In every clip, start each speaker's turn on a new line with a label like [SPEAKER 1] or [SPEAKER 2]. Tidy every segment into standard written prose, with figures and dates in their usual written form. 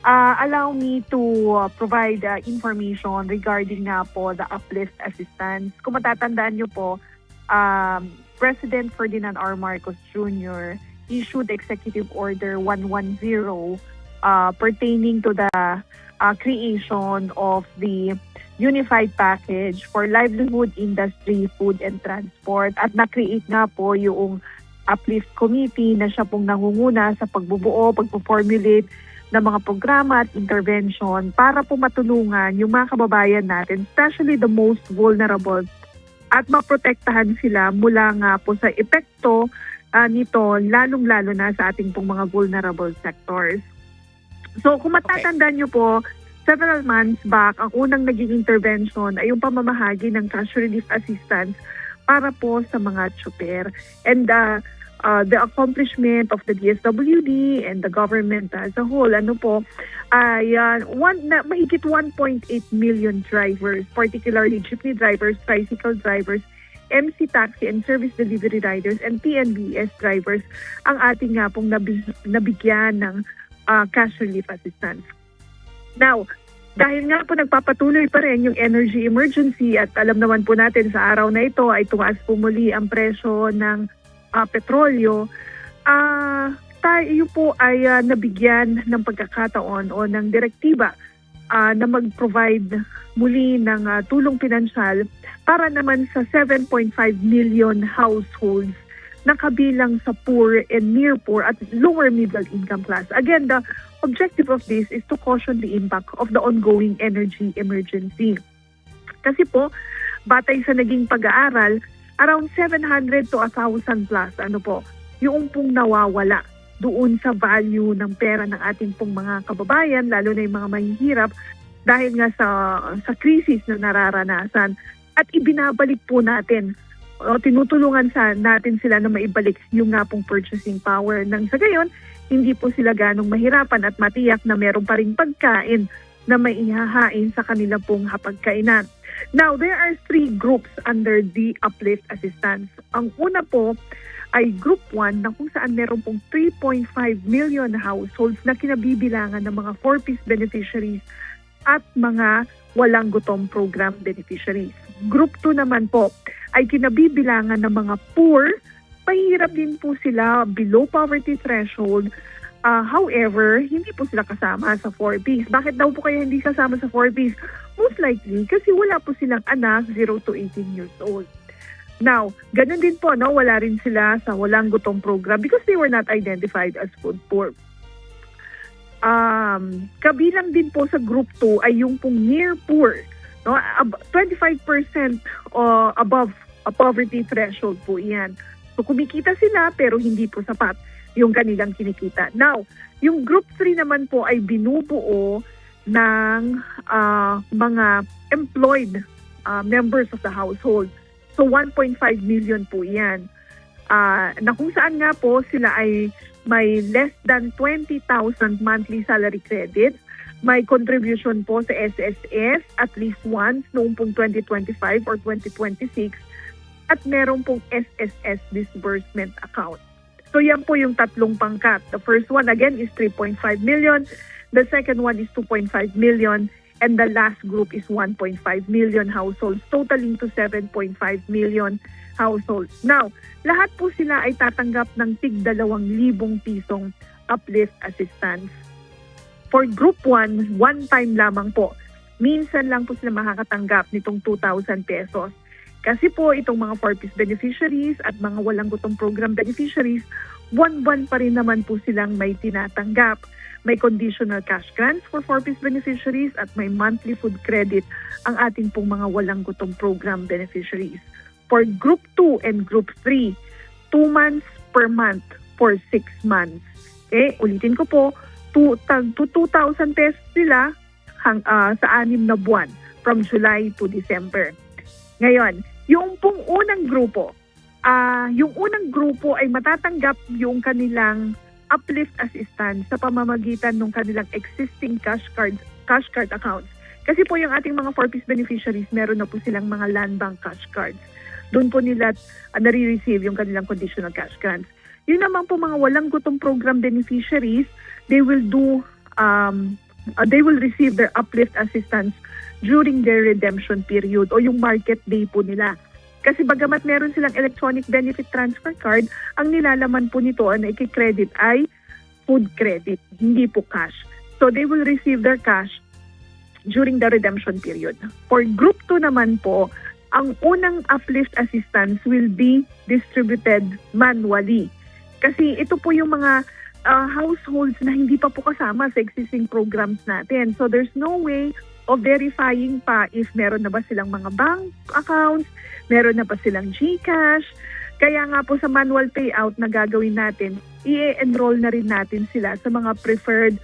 [SPEAKER 1] Allow me to provide information regarding nga po the uplift assistance. Kung matatandaan nyo po, President Ferdinand R. Marcos Jr. issued Executive Order 110 pertaining to the creation of the Unified Package for Livelihood, Industry, Food, and Transport. At na-create nga po yung Uplift Committee na siya pong nangunguna sa pagbubuo, pagpo-formulate ng mga programa at intervention para po matulungan yung mga kababayan natin, especially the most vulnerable, at maprotektahan sila mula nga po sa epekto nito, lalong-lalo na sa ating pong mga vulnerable sectors. So kung matatandaan nyo po, several months back, ang unang naging intervention ay yung pamamahagi ng cash relief assistance para po sa mga tsuper. And the accomplishment of the DSWD and the government as a whole, ay mahigit 1.8 million drivers, particularly jeepney drivers, tricycle drivers, MC taxi and service delivery riders, and TNBS drivers ang ating nga pong nabigyan ng cash relief assistance. Now, dahil nga po nagpapatuloy pa rin yung energy emergency at alam naman po natin sa araw na ito ay tumaas po muli ang presyo ng petrolyo, tayo po ay nabigyan ng pagkakataon o ng direktiba na mag-provide muli ng tulong pinansyal para naman sa 7.5 million households na kabilang sa poor and near poor at lower middle income class. Again, the objective of this is to cushion the impact of the ongoing energy emergency. Kasi po, batay sa naging pag-aaral, around 700 to 1,000 plus, yung pong nawawala doon sa value ng pera ng ating pong mga kababayan, lalo na yung mga mahihirap, dahil nga sa crisis na nararanasan. At ibinabalik po natin, tinutulungan natin sila na maibalik yung nga pong purchasing power. Nang sa gayon, hindi po sila ganong mahirapan at matiyak na meron pa rin pagkain na maihahain sa kanila pong hapagkainan. Now, there are 3 groups under the Uplift Assistance. Ang una po ay Group 1 na kung saan meron pong 3.5 million households na kinabibilangan ng mga 4-piece beneficiaries at mga walang gutom program beneficiaries. Group 2 naman po ay kinabibilangan ng mga poor. Mahirap din po sila below poverty threshold. However, hindi po sila kasama sa 4Ps. Bakit daw po kaya hindi kasama sa 4Ps? Most likely, kasi wala po silang anak 0 to 18 years old. Now, ganun din po, wala rin sila sa walang gutom program because they were not identified as food poor. Kabilang din po sa group 2 ay yung pong near poor. 25% above a poverty threshold po iyan. So kumikita sila pero hindi po sapat yung kanilang kinikita. Now, yung group 3 naman po ay binubuo ng mga employed members of the household. So 1.5 million po yan. Na kung saan nga po sila ay may less than 20,000 monthly salary credit, may contribution po sa SSS at least once noong pong 2025 or 2026, at meron pong SSS disbursement account. So yan po yung tatlong pangkat. The first one again is 3.5 million, the second one is 2.5 million, and the last group is 1.5 million households, totaling to 7.5 million households. Now, lahat po sila ay tatanggap ng tig 2,000 pisong uplift assistance. For group 1, one time lamang po. Minsan lang po sila makakatanggap nitong 2,000 pesos. Kasi po itong mga 4-piece beneficiaries at mga walang gutom program beneficiaries, buwan-buwan pa rin naman po silang may tinatanggap. May conditional cash grants for 4-piece beneficiaries at may monthly food credit ang ating pong mga walang gutom program beneficiaries. For Group 2 and Group 3, 2 months per month for 6 months. Okay, ulitin ko po, 2,000 pesos sila sa 6 na buwan from July to December. Ngayon, yung pong unang grupo ay matatanggap yung kanilang uplift assistance sa pamamagitan ng kanilang existing cash card accounts. Kasi po yung ating mga 4-piece beneficiaries, meron na po silang mga land bank cash cards. Doon po nila nare-receive yung kanilang conditional cash grants. Yun naman po mga walang gutom program beneficiaries, they will do they will receive their uplift assistance during their redemption period o yung market day po nila. Kasi bagamat meron silang electronic benefit transfer card, ang nilalaman po nito na i-credit ay food credit, hindi po cash. So they will receive their cash during the redemption period. For Group 2 naman po, ang unang uplift assistance will be distributed manually. Kasi ito po yung mga households na hindi pa po kasama sa existing programs natin. So there's no way of verifying pa if meron na ba silang mga bank accounts, meron na ba silang GCash. Kaya nga po sa manual payout na gagawin natin, i-enroll na rin natin sila sa mga preferred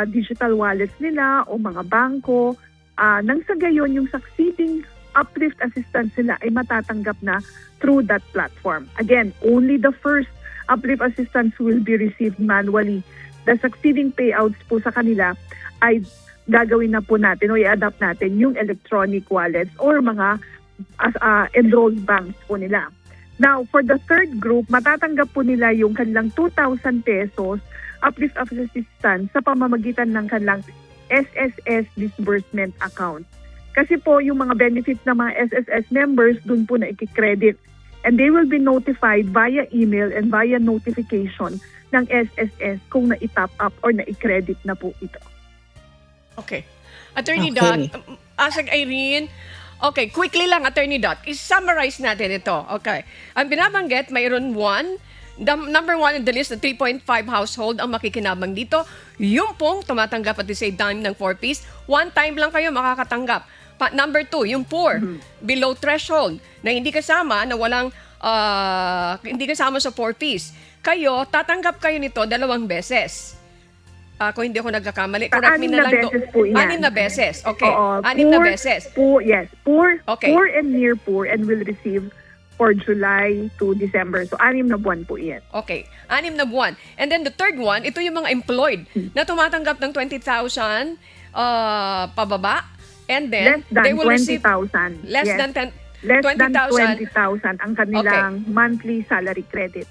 [SPEAKER 1] digital wallets nila o mga bangko. Nang sa gayon, yung succeeding uplift assistance nila ay matatanggap na through that platform. Again, only the first uplift assistance will be received manually. The succeeding payouts po sa kanila ay gagawin na po natin o i-adapt natin yung electronic wallets or mga enrolled banks po nila. Now, for the third group, matatanggap po nila yung kanilang 2,000 pesos uplift assistance sa pamamagitan ng kanilang SSS disbursement account. Kasi po yung mga benefits ng mga SSS members dun po na i-credit. And they will be notified via email and via notification ng SSS kung na-top up or na-credit na po ito.
[SPEAKER 2] Okay. Attorney Dot, Asag Irene, okay, quickly lang, Attorney Dot, i-summarize natin ito. Okay. Ang binabanggit, mayroon number 1 in the list, na 3.5 household ang makikinabang dito. Yung pong tumatanggap at the same time ng 4-piece, one time lang kayo makakatanggap. Number 2, yung poor, below threshold, na hindi kasama, na walang, hindi kasama sa 4-piece. Kayo, tatanggap kayo nito 2 beses. Kung hindi ako nagkakamali, correct me na lang. 6 na beses. Okay.
[SPEAKER 1] Oo,
[SPEAKER 2] 6 na beses.
[SPEAKER 1] Yes. Poor,
[SPEAKER 2] okay.
[SPEAKER 1] Poor and near poor and will receive for July to December. So, 6 na buwan po yan.
[SPEAKER 2] Okay. 6 na buwan. And then the third one, ito yung mga employed na tumatanggap ng 20,000 pababa. And then,
[SPEAKER 1] less than
[SPEAKER 2] they will
[SPEAKER 1] 20,000.
[SPEAKER 2] receive less
[SPEAKER 1] Yes.
[SPEAKER 2] than
[SPEAKER 1] 20,000 ang kanilang monthly salary credit.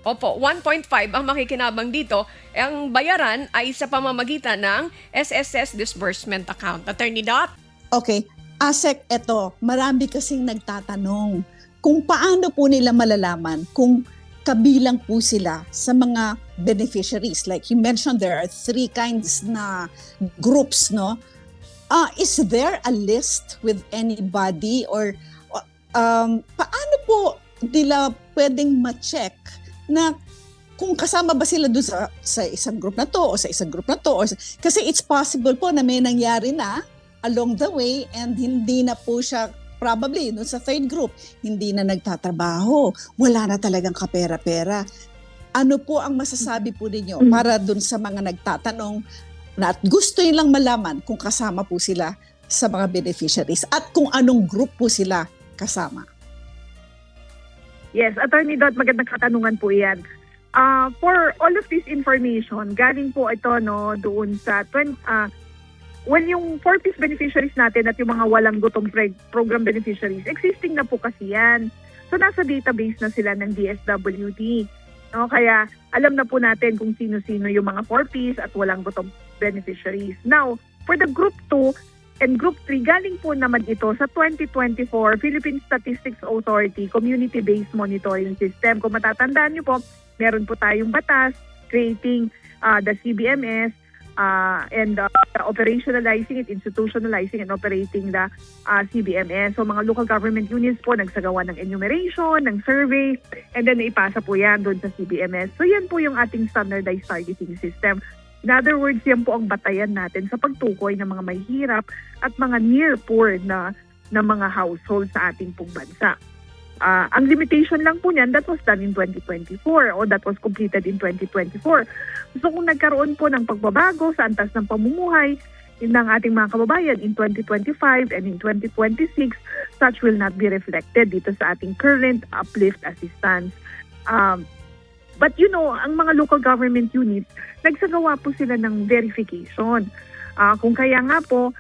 [SPEAKER 2] Opo, 1.5 ang makikinabang dito. Ang bayaran ay sa pamamagitan ng SSS disbursement account. Attorney Dot?
[SPEAKER 3] Okay. Asek, eto, marami kasing nagtatanong kung paano po nila malalaman kung kabilang po sila sa mga beneficiaries. Like you mentioned, there are 3 kinds na groups, no? Is there a list with anybody or paano po nila pwedeng ma-check na kung kasama ba sila doon sa isang group na to o sa isang group na to? Kasi it's possible po na may nangyari na along the way and hindi na po siya probably doon sa third group, hindi na nagtatrabaho, wala na talagang kapera-pera. Ano po ang masasabi po ninyo para doon sa mga nagtatanong na at gusto nilang malaman kung kasama po sila sa mga beneficiaries at kung anong group po sila kasama?
[SPEAKER 1] Yes, Attorney Dot, magandang katanungan po yan. For all of this information, galing po ito doon sa yung 4-piece beneficiaries natin at yung mga walang gutom program beneficiaries, existing na po kasi yan. So nasa database na sila ng DSWD. Kaya alam na po natin kung sino-sino yung mga 4-piece at walang gutom beneficiaries. Now, for the Group 2, and Group 3, galing po naman ito sa 2024 Philippine Statistics Authority Community-Based Monitoring System. Kung matatandaan niyo po, meron po tayong batas creating the CBMS and operationalizing it, institutionalizing and operating the CBMS. So mga local government units po nagsagawa ng enumeration, ng survey, and then naipasa po yan doon sa CBMS. So yan po yung ating standardized targeting system. In other words, yan po ang batayan natin sa pagtukoy ng mga may hirap at mga near poor na mga households sa ating pong bansa. Ang limitation lang po niyan, that was done in 2024 or that was completed in 2024. So kung nagkaroon po ng pagbabago sa antas ng pamumuhay ng ating mga kababayan in 2025 and in 2026, such will not be reflected dito sa ating current uplift assistance. But ang mga local government units, nagsagawa po sila ng verification. Kung kaya nga po,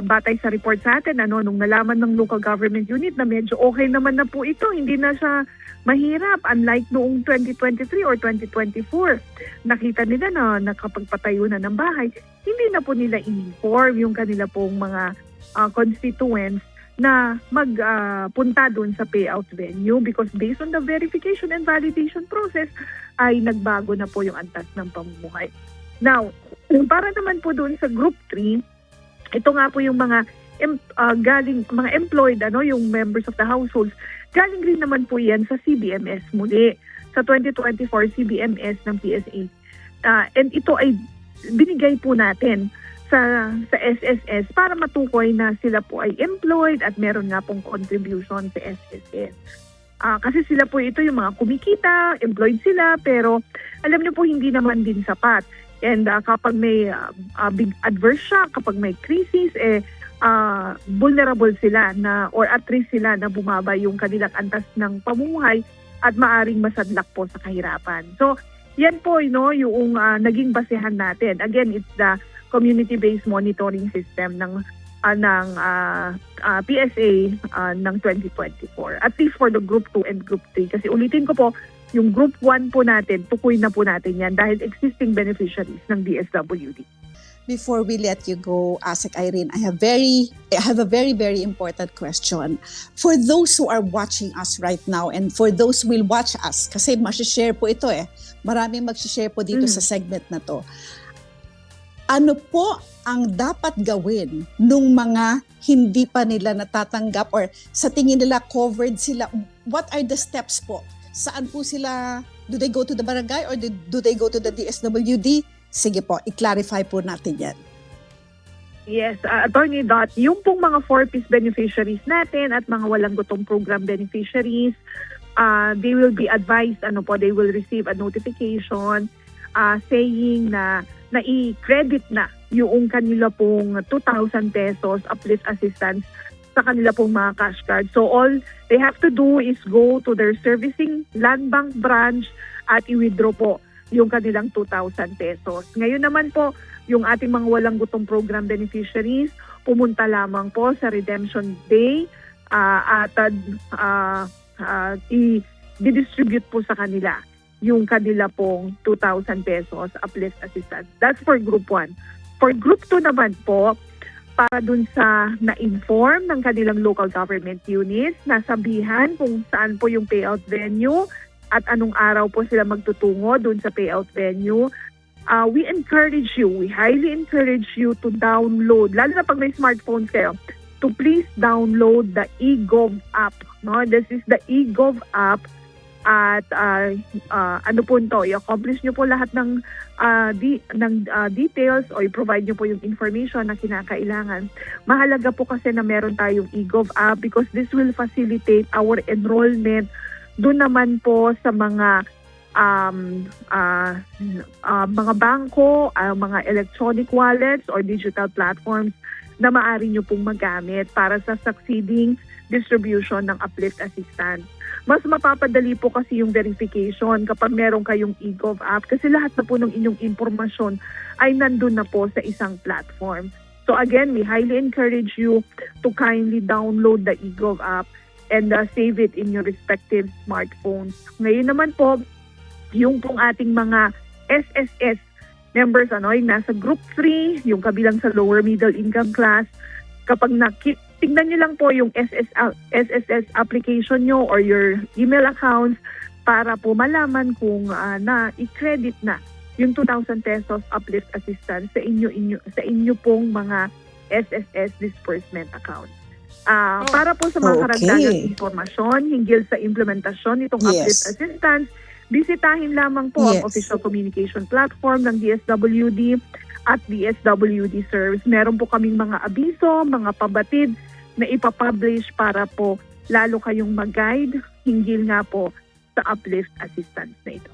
[SPEAKER 1] batay sa report sa atin, nung nalaman ng local government unit na medyo okay naman na po ito, hindi na siya mahirap. Unlike noong 2023 or 2024, nakita nila na nakapagpatayo na ng bahay, hindi na po nila in-inform yung kanila pong mga constituents na magpunta doon sa payout venue because based on the verification and validation process ay nagbago na po yung antas ng pamumuhay. Now, para naman po doon sa Group 3, ito nga po yung mga mga employed, yung members of the households, galing rin naman po yan sa CBMS muli, sa 2024 CBMS ng PSA. And ito ay binigay po natin sa SSS para matukoy na sila po ay employed at meron nga pong contribution sa SSS. Kasi sila po ito yung mga kumikita, employed sila, pero alam niyo po hindi naman din sapat. And kapag may big adverse shock, kapag may crisis, vulnerable sila na or at risk sila na bumaba yung kanilang antas ng pamumuhay at maaring masadlak po sa kahirapan. So, yan po yung naging basehan natin. Again, it's the community-based monitoring system ng PSA ng 2024. At least for the Group 2 and Group 3. Kasi ulitin ko po, yung Group 1 po natin, tukoy na po natin yan dahil existing beneficiaries ng DSWD.
[SPEAKER 3] Before we let you go, ASEC Irene, I have a very, very important question. For those who are watching us right now and for those who will watch us, kasi share po ito maraming mag-share po dito sa segment na to. Ano po ang dapat gawin nung mga hindi pa nila natatanggap or sa tingin nila covered sila? What are the steps po? Saan po sila? Do they go to the barangay or do they go to the DSWD? Sige po, i-clarify po natin yan.
[SPEAKER 1] Yes, Attorney Dot, yung pong mga 4-piece beneficiaries natin at mga walang gutong program beneficiaries, they will be advised, they will receive a notification saying na i-credit na yung kanila pong 2,000 pesos uplift assistance sa kanila pong mga cash card. So all they have to do is go to their servicing land bank branch at i-withdraw po yung kanilang 2,000 pesos. Ngayon naman po, yung ating mga walang gutong program beneficiaries, pumunta lamang po sa redemption day at i-distribute po sa kanila yung kanila pong 2,000 pesos uplift assistance. That's for Group 1. For Group 2 naman po, para dun sa na-inform ng kanilang local government units, nasabihan kung saan po yung payout venue at anong araw po sila magtutungo dun sa payout venue. We highly encourage you to download, lalo na pag may smartphones kayo, to please download the eGov app. This is the eGov app. At i-accomplish nyo po lahat ng details o i-provide nyo po yung information na kinakailangan. Mahalaga po kasi na meron tayong eGov app because this will facilitate our enrollment doon naman po sa mga bangko, mga electronic wallets or digital platforms na maaari nyo pong magamit para sa succeeding distribution ng uplift assistance. Mas mapapadali po kasi yung verification kapag meron kayong eGov app kasi lahat na po ng inyong impormasyon ay nandun na po sa isang platform. So again, we highly encourage you to kindly download the eGov app and save it in your respective smartphones. Ngayon naman po, yung pong ating mga SSS members, yung nasa Group 3, yung kabilang sa lower middle income class, kapag tingnan nyo lang po yung SSS application nyo or your email accounts para po malaman kung i-credit na yung 2,000 pesos uplift assistance sa inyo pong mga SSS disbursement account. Para po sa mga karagdagang informasyon hinggil sa implementasyon nitong uplift assistance, bisitahin lamang po ang official communication platform ng DSWD at DSWD Serves. Meron po kaming mga abiso, mga pabatid na ipapublish para po lalo kayong mag-guide hinggil nga po sa uplift assistance na ito.